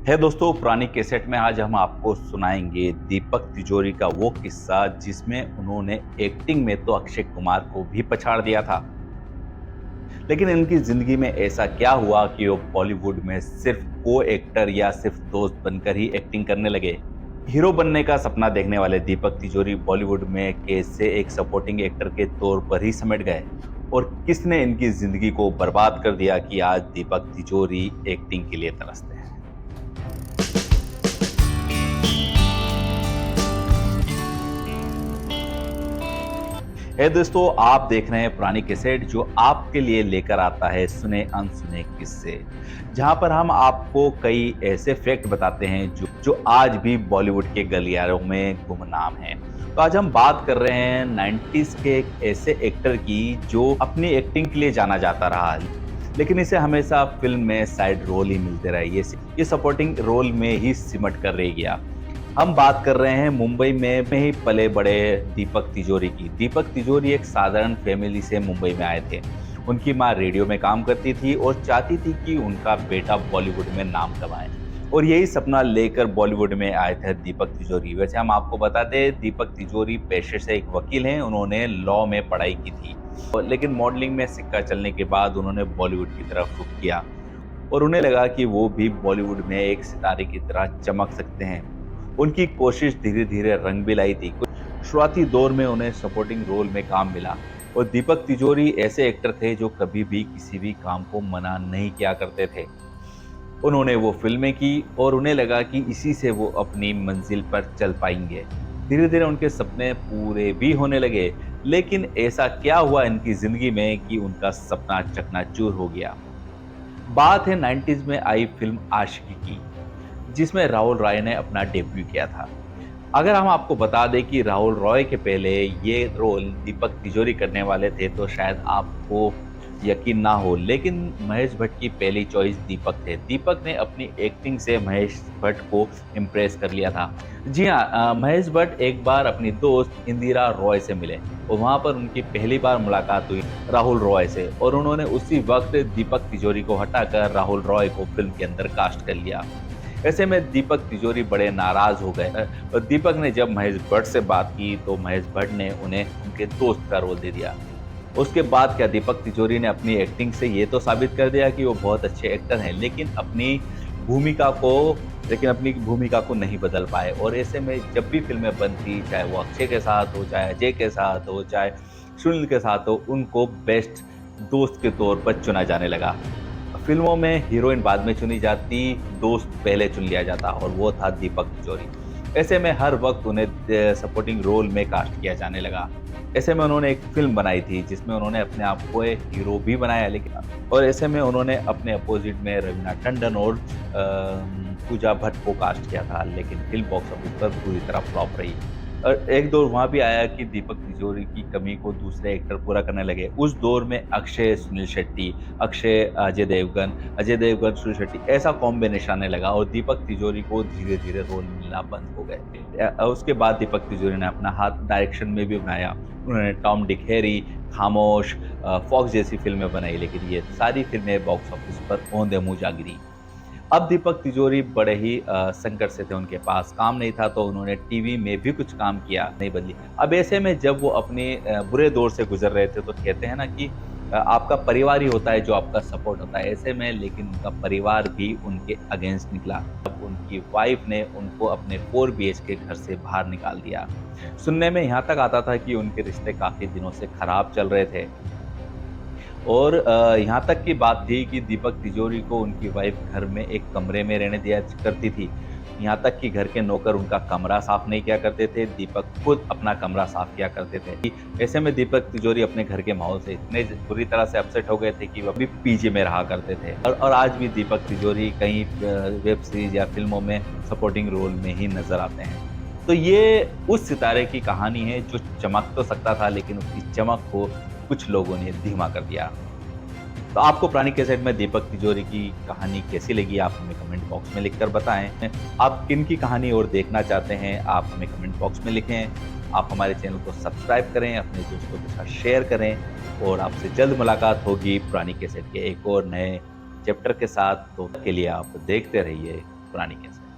है दोस्तों, पुरानी कैसेट में आज हम आपको सुनाएंगे दीपक तिजोरी का वो किस्सा जिसमें उन्होंने एक्टिंग में तो अक्षय कुमार को भी पछाड़ दिया था। लेकिन इनकी जिंदगी में ऐसा क्या हुआ कि वो बॉलीवुड में सिर्फ को एक्टर या सिर्फ दोस्त बनकर ही एक्टिंग करने लगे। हीरो बनने का सपना देखने वाले दीपक तिजोरी बॉलीवुड में कैसे एक सपोर्टिंग एक्टर के तौर पर ही सिमट गए और किसने इनकी जिंदगी को बर्बाद कर दिया कि आज दीपक तिजोरी एक्टिंग के लिए तरसते हैं। है दोस्तों, आप देख रहे हैं पुरानी कैसेट जो आपके लिए लेकर आता है सुने अनसुने किस्से, जहां पर हम आपको कई ऐसे फैक्ट बताते हैं जो आज भी बॉलीवुड के गलियारों में गुमनाम हैं। तो आज हम बात कर रहे हैं 90s के एक ऐसे एक्टर की जो अपनी एक्टिंग के लिए जाना जाता रहा, लेकिन इसे हमेशा फिल्म में साइड रोल ही मिलते रहे। ये सपोर्टिंग रोल में ही सिमट कर रह गया। हम बात कर रहे हैं मुंबई में ही पले बड़े दीपक तिजोरी की। दीपक तिजोरी एक साधारण फैमिली से मुंबई में आए थे। उनकी माँ रेडियो में काम करती थी और चाहती थी कि उनका बेटा बॉलीवुड में नाम कमाए, और यही सपना लेकर बॉलीवुड में आए थे दीपक तिजोरी। वैसे हम आपको बता दें, दीपक तिजोरी पेशे से एक वकील हैं। उन्होंने लॉ में पढ़ाई की थी, लेकिन मॉडलिंग में सिक्का चलने के बाद उन्होंने बॉलीवुड की तरफ रुख किया और उन्हें लगा कि वो भी बॉलीवुड में एक सितारे की तरह चमक सकते हैं। उनकी कोशिश धीरे धीरे रंग भी लाई थी। शुरुआती दौर में उन्हें सपोर्टिंग रोल में काम मिला, और दीपक तिजोरी ऐसे एक्टर थे जो कभी भी किसी भी काम को मना नहीं किया करते थे। उन्होंने वो फिल्में की और उन्हें लगा कि इसी से वो अपनी मंजिल पर चल पाएंगे। धीरे धीरे उनके सपने पूरे भी होने लगे, लेकिन ऐसा क्या हुआ इनकी जिंदगी में कि उनका सपना चकनाचूर हो गया। बात है 90s में आई फिल्म आशिकी की, जिसमें राहुल रॉय ने अपना डेब्यू किया था। अगर हम आपको बता दें कि राहुल रॉय के पहले ये रोल दीपक तिजोरी करने वाले थे तो शायद आपको यकीन ना हो, लेकिन महेश भट्ट की पहली चॉइस दीपक थे। दीपक ने अपनी एक्टिंग से महेश भट्ट को इम्प्रेस कर लिया था। जी हाँ, महेश भट्ट एक बार अपनी दोस्त इंदिरा रॉय से मिले और वहाँ पर उनकी पहली बार मुलाकात हुई राहुल रॉय से, और उन्होंने उसी वक्त दीपक तिजोरी को हटाकर राहुल रॉय को फिल्म के अंदर कास्ट कर लिया। ऐसे में दीपक तिजोरी बड़े नाराज हो गए और दीपक ने जब महेश भट्ट से बात की तो महेश भट्ट ने उन्हें उनके दोस्त का रोल दे दिया। उसके बाद क्या, दीपक तिजोरी ने अपनी एक्टिंग से ये तो साबित कर दिया कि वो बहुत अच्छे एक्टर हैं, अपनी भूमिका को नहीं बदल पाए। और ऐसे में जब भी फिल्में बनती, चाहे वो अक्षय के साथ हो, चाहे अजय के साथ हो, चाहे सुनील के साथ हो, उनको बेस्ट दोस्त के तौर पर चुना जाने लगा। फिल्मों में हीरोइन बाद में चुनी जाती, दोस्त पहले चुन लिया जाता, और वो था दीपक तिजोरी। ऐसे में हर वक्त उन्हें सपोर्टिंग रोल में कास्ट किया जाने लगा। ऐसे में उन्होंने एक फिल्म बनाई थी जिसमें उन्होंने अपने आप को एक हीरो भी बनाया, लेकिन और ऐसे में उन्होंने अपने अपोजिट में रवीना टंडन और पूजा भट्ट को कास्ट किया था, लेकिन फिल्म बॉक्स ऑफिस पर पूरी तरह फ्लॉप रही। और एक दौर वहाँ भी आया कि दीपक तिजोरी की कमी को दूसरे एक्टर पूरा करने लगे। उस दौर में अक्षय सुनील शेट्टी, अक्षय अजय देवगन सुनील शेट्टी, ऐसा कॉम्बिनेशन आने लगा और दीपक तिजोरी को धीरे धीरे रोल मिलना बंद हो गए। उसके बाद दीपक तिजोरी ने अपना हाथ डायरेक्शन में भी बनाया। उन्होंने टॉम डिक हैरी, खामोश, फॉक्स जैसी फिल्में बनाई, लेकिन ये सारी फिल्में बॉक्स ऑफिस पर औंधे मुंह जा गिरी। अब दीपक तिजोरी बड़े ही संकट से थे, उनके पास काम नहीं था, तो उन्होंने टीवी में भी कुछ काम किया, नहीं बदली। अब ऐसे में जब वो अपने बुरे दौर से गुजर रहे थे, तो कहते हैं ना कि आपका परिवार ही होता है जो आपका सपोर्ट होता है। ऐसे में लेकिन उनका परिवार भी उनके अगेंस्ट निकला। अब उनकी वाइफ ने उनको अपने 4 BHK घर से बाहर निकाल दिया। सुनने में यहाँ तक आता था कि उनके रिश्ते काफ़ी दिनों से खराब चल रहे थे, और यहाँ तक की बात थी कि दीपक तिजोरी को उनकी वाइफ घर में एक कमरे में रहने दिया करती थी। यहाँ तक कि घर के नौकर उनका कमरा साफ नहीं किया करते थे, दीपक खुद अपना कमरा साफ किया करते थे। ऐसे में दीपक तिजोरी अपने घर के माहौल से इतने बुरी तरह से अपसेट हो गए थे कि वो अभी पीजी में रहा करते थे। और आज भी दीपक तिजोरी कई वेब सीरीज या फिल्मों में सपोर्टिंग रोल में ही नजर आते हैं। तो ये उस सितारे की कहानी है जो चमक तो सकता था, लेकिन उसकी चमक को कुछ लोगों ने धीमा कर दिया। तो आपको पुरानी कैसेट में दीपक तिजोरी की कहानी कैसी लगी, आप हमें कमेंट बॉक्स में लिखकर बताएं। आप किन की कहानी और देखना चाहते हैं, आप हमें कमेंट बॉक्स में लिखें। आप हमारे चैनल को सब्सक्राइब करें, अपने दोस्तों के साथ शेयर करें, और आपसे जल्द मुलाकात होगी पुरानी कैसेट के एक और नए चैप्टर के साथ। तो के लिए आप देखते रहिए पुरानी कैसेट।